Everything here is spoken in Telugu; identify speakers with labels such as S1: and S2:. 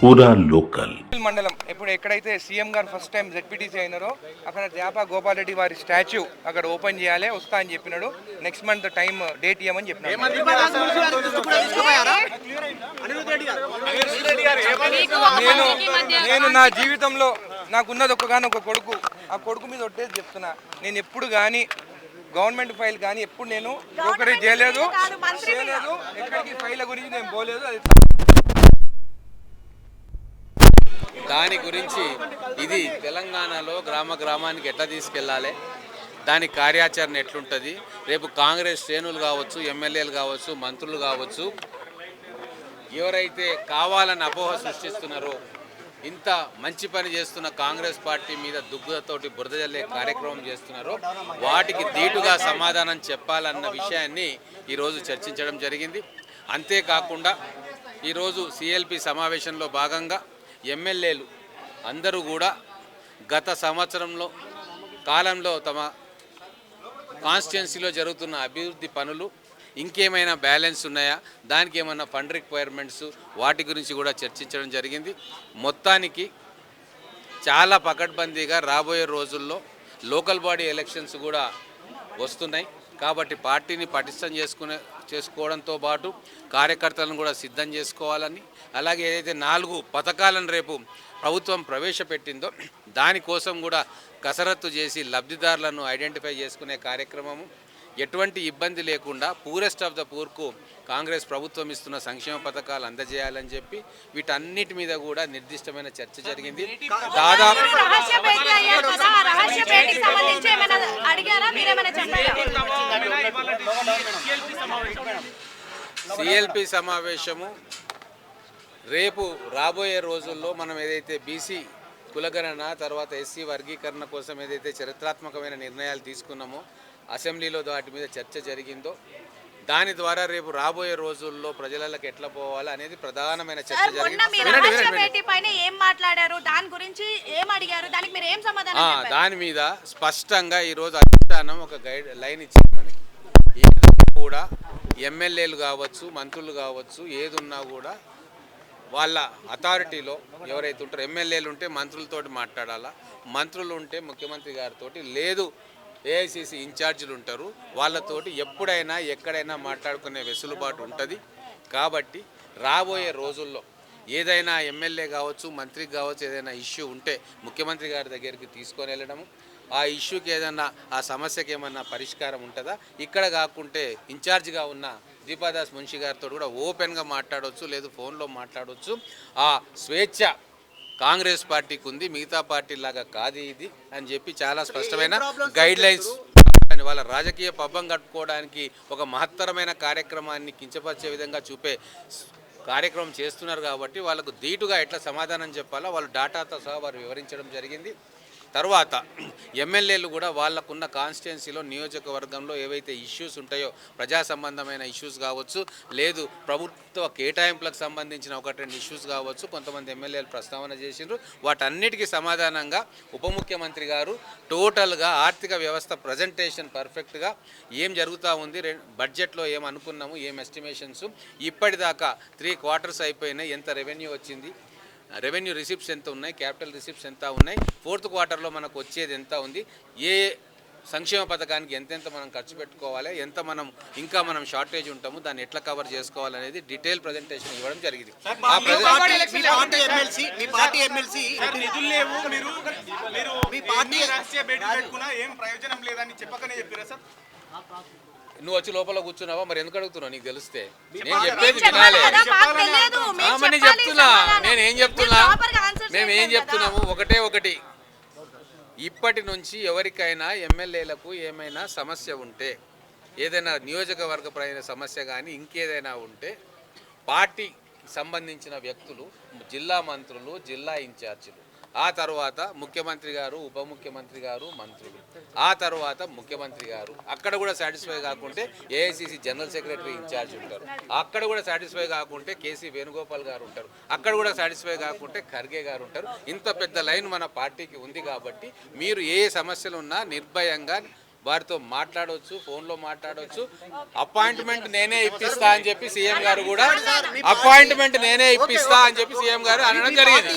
S1: పూరా లోకల్
S2: మండలం ఇప్పుడు ఎక్కడైతే సీఎం గారు ఫస్ట్ టైం జెడ్పీటీసీ అయినారో అక్కడ జాపా గోపాల్ రెడ్డి వారి స్టాచ్యూ అక్కడ ఓపెన్ చేయాలి వస్తా అని చెప్పినాడు. నెక్స్ట్ మంత్ టైం డేట్ ఇవ్వమని చెప్పినాడు. నేను నా జీవితంలో నాకున్నది ఒకగానొక కొడుకు. ఆ కొడుకు మీద ఒట్టేసి చెప్తున్నా, నేను ఎప్పుడు కానీ గవర్నమెంట్ ఫైల్ కానీ ఎప్పుడు నేను బ్రోకరేజ్ చేయలేదు. ఎక్కడికి ఫైల్ గురించి నేను పోలేదు. అది
S3: దాని గురించి ఇది తెలంగాణలో గ్రామానికి ఎట్లా తీసుకెళ్ళాలి, దాని కార్యాచరణ ఎట్లుంటుంది, రేపు కాంగ్రెస్ శ్రేణులు కావచ్చు, ఎమ్మెల్యేలు కావచ్చు, మంత్రులు కావచ్చు, ఎవరైతే కావాలని అపోహ సృష్టిస్తున్నారో, ఇంత మంచి పని చేస్తున్న కాంగ్రెస్ పార్టీ మీద దుగ్గుతోటి బురద జల్లే కార్యక్రమం చేస్తున్నారో వాటికి ధీటుగా సమాధానం చెప్పాలన్న విషయాన్ని ఈరోజు చర్చించడం జరిగింది. అంతేకాకుండా ఈరోజు సిఎల్పి సమావేశంలో భాగంగా ఎమ్మెల్యేలు అందరూ కూడా గత సంవత్సరంలో కాలంలో తమ కాన్స్టిట్యున్సీలో జరుగుతున్న అభివృద్ధి పనులు ఇంకేమైనా బ్యాలెన్స్ ఉన్నాయా, దానికి ఏమైనా ఫండ్ రిక్వైర్మెంట్స్, వాటి గురించి కూడా చర్చించడం జరిగింది. మొత్తానికి చాలా పకడ్బందీగా రాబోయే రోజుల్లో లోకల్ బాడీ ఎలక్షన్స్ కూడా వస్తున్నాయి కాబట్టి పార్టీని పటిష్టం చేసుకోవడంతో పాటు కార్యకర్తలను కూడా సిద్ధం చేసుకోవాలని, అలాగే ఏదైతే 4 పథకాలను రేపు ప్రభుత్వం ప్రవేశపెట్టిందో దానికోసం కూడా కసరత్తు చేసి లబ్ధిదారులను ఐడెంటిఫై చేసుకునే కార్యక్రమము, ఎటువంటి ఇబ్బంది లేకుండా పూరెస్ట్ ఆఫ్ ద పూర్కు కాంగ్రెస్ ప్రభుత్వం ఇస్తున్న సంక్షేమ పథకాలు అందజేయాలని చెప్పి వీటన్నిటి మీద కూడా నిర్దిష్టమైన చర్చ జరిగింది. దాదాపు సిఎల్పి సమావేశము రేపు రాబోయే రోజుల్లో మనం ఏదైతే బీసీ కులగణన తర్వాత ఎస్సీ వర్గీకరణ కోసం ఏదైతే చరిత్రాత్మకమైన నిర్ణయాలు తీసుకున్నామో అసెంబ్లీలో వాటి మీద చర్చ జరిగిందో దాని ద్వారా రేపు రాబోయే రోజుల్లో ప్రజలకు ఎట్లా పోవాలి అనేది ప్రధానమైన చర్చ జరిగింది. దాని మీద స్పష్టంగా ఈరోజు అధిష్టానం ఒక గైడ్ లైన్ ఇచ్చింది మనకి. ఏదైనా కూడా ఎమ్మెల్యేలు కావచ్చు, మంత్రులు కావచ్చు, ఏది ఉన్నా కూడా వాళ్ళ అథారిటీలో ఎవరైతే ఉంటారో, ఎమ్మెల్యేలు ఉంటే మంత్రులతోటి మాట్లాడాలా, మంత్రులు ఉంటే ముఖ్యమంత్రి గారితో, లేదు ఏఐసిసి ఇన్ఛార్జీలు ఉంటారు వాళ్ళతోటి ఎప్పుడైనా ఎక్కడైనా మాట్లాడుకునే వెసులుబాటు ఉంటుంది. కాబట్టి రాబోయే రోజుల్లో ఏదైనా ఎమ్మెల్యే కావచ్చు, మంత్రికి కావచ్చు, ఏదైనా ఇష్యూ ఉంటే ముఖ్యమంత్రి గారి దగ్గరికి తీసుకొని వెళ్ళడము, ఆ ఇష్యూకి ఏదన్నా ఆ సమస్యకి ఏమన్నా పరిష్కారం ఉంటుందా, ఇక్కడ కాకుంటే ఇన్ఛార్జిగా ఉన్న దీపాదాస్ మున్షి గారితో కూడా ఓపెన్గా మాట్లాడవచ్చు, లేదు ఫోన్లో మాట్లాడవచ్చు. ఆ స్వేచ్ఛ కాంగ్రెస్ పార్టీకి ఉంది, మిగతా పార్టీలాగా కాదు ఇది అని చెప్పి చాలా స్పష్టమైన గైడ్ లైన్స్. వాళ్ళ రాజకీయ పబ్బం కట్టుకోవడానికి ఒక మహత్తరమైన కార్యక్రమాన్ని కించపరిచే విధంగా చూపే కార్యక్రమం చేస్తున్నారు కాబట్టి వాళ్ళకు ధీటుగా ఎట్లా సమాధానం చెప్పాలో వాళ్ళు డాటాతో సహా వారు వివరించడం జరిగింది. తర్వాత ఎమ్మెల్యేలు కూడా వాళ్ళకున్న కాన్స్టిట్యున్సీలో నియోజకవర్గంలో ఏవైతే ఇష్యూస్ ఉంటాయో, ప్రజా సంబంధమైన ఇష్యూస్ కావచ్చు, లేదు ప్రభుత్వ కేటాయింపులకు సంబంధించిన 1-2 ఇష్యూస్ కావచ్చు, కొంతమంది ఎమ్మెల్యేలు ప్రస్తావన చేసిండ్రు. వాటన్నిటికీ సమాధానంగా ఉప ముఖ్యమంత్రి గారు టోటల్గా ఆర్థిక వ్యవస్థ ప్రజెంటేషన్ పర్ఫెక్ట్గా ఏం జరుగుతూ ఉంది, బడ్జెట్లో ఏం అనుకున్నాము, ఏం ఎస్టిమేషన్స్, ఇప్పటిదాకా 3 క్వార్టర్స్ అయిపోయినాయి, ఎంత రెవెన్యూ వచ్చింది, రెవెన్యూ రిసిప్ట్స్ ఎంత ఉన్నాయి, క్యాపిటల్ రిసిప్ట్స్ ఎంత ఉన్నాయి, 4th క్వార్టర్లో మనకు వచ్చేది ఎంత ఉంది, ఏ సంక్షేమ పథకానికి ఎంతెంత మనం ఖర్చు పెట్టుకోవాలి, ఎంత ఇంకా మనం షార్టేజ్ ఉంటాము, దాన్ని ఎట్లా కవర్ చేసుకోవాలనేది డీటెయిల్ ప్రజెంటేషన్ ఇవ్వడం జరిగింది. నువ్వు వచ్చి లోపల కూర్చున్నావా, మరి ఎందుకు అడుగుతున్నావు? నీకు తెలిస్తే నేను చెప్పేది వినాలి. చెప్తున్నా నేనేం చెప్తున్నా, మేమేం చెప్తున్నాము, ఒకటి ఇప్పటి నుంచి ఎవరికైనా ఎమ్మెల్యేలకు ఏమైనా సమస్య ఉంటే, ఏదైనా నియోజకవర్గపరమైన సమస్య కానీ ఇంకేదైనా ఉంటే పార్టీ సంబంధించిన వ్యక్తులు, జిల్లా మంత్రులు, జిల్లా ఇన్ఛార్జీలు, ఆ తర్వాత ముఖ్యమంత్రి గారు, ఉప ముఖ్యమంత్రి గారు, మంత్రులు, ఆ తర్వాత ముఖ్యమంత్రి గారు, అక్కడ కూడా సాటిస్ఫై కాకుంటే ఏఐసిసి జనరల్ సెక్రటరీ ఇన్ఛార్జ్ ఉంటారు, అక్కడ కూడా సాటిస్ఫై కాకుంటే కేసీ వేణుగోపాల్ గారు ఉంటారు, అక్కడ కూడా సాటిస్ఫై కాకుంటే ఖర్గే గారు ఉంటారు. ఇంత పెద్ద లైన్ మన పార్టీకి ఉంది కాబట్టి మీరు ఏ సమస్యలు ఉన్నా నిర్భయంగా వారితో మాట్లాడవచ్చు, ఫోన్లో మాట్లాడవచ్చు. అపాయింట్మెంట్ నేనే ఇప్పిస్తా అని చెప్పి సీఎం గారు కూడా అనడం జరిగింది.